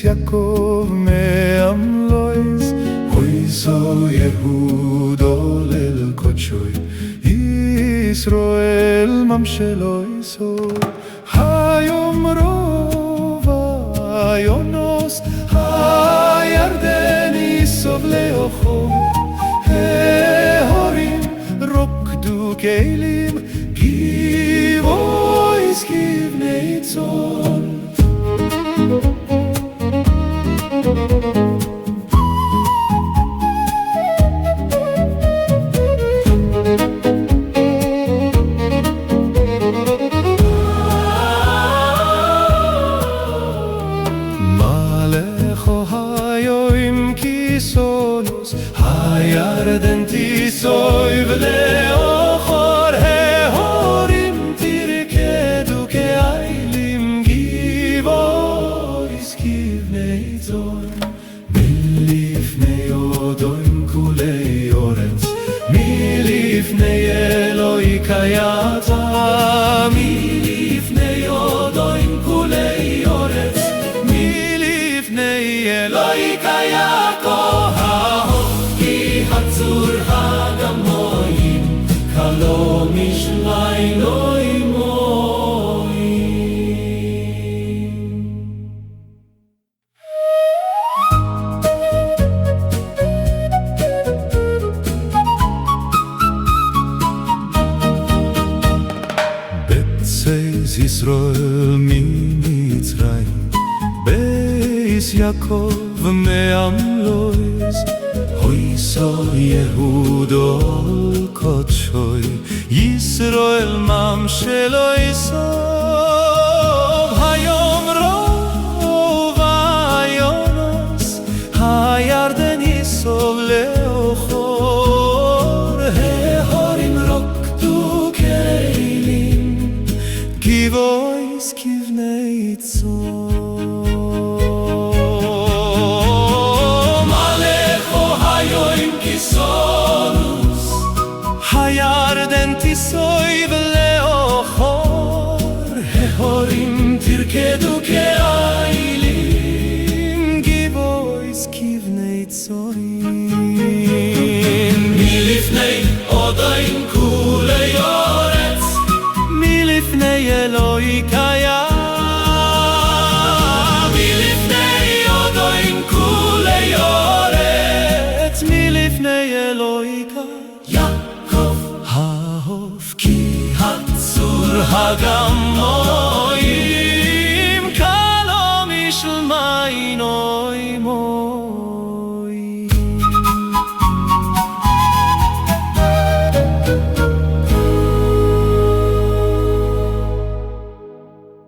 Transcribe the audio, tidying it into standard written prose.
יעקב מעמלויס, הויסו יהודו ליל קודשוי, ישראל ממשלויסו. היום רוב היונוס, הירדן יסוב לאוכו, ההורים רוקדו כלים, גיבויס כבני צאן. הירדן תיסוב לאחור, ההורים תרקדו כאיילים, גיבויס כבני צאן. מלפני אודוים כולי אורץ, מלפני אלוהי קייתה, מלפני אודוים כולי אורץ, מלפני אלוהי קייתה. הצור הגמויים, כלו משלי נוי מוים. בצאס ישראל ממצרים, בייס יעקב מעמלויס, הויסו יהודו קודשוי, ישראל ממשלויסו. היום רוב היונוס, הירדן יסוב לאחור, ההורים רוקדו כלים, גיבויס כבני צאן. הירדן תיסוב לאחור, ההורים תרקדו כאיילים, גיבויס כבני צאן. מלפני אודוים כולי אורץ, מלפני אלוהי קיים, מלפני אודוים כולי אורץ, מלפני אלוהי קיים. כי הצור הגמור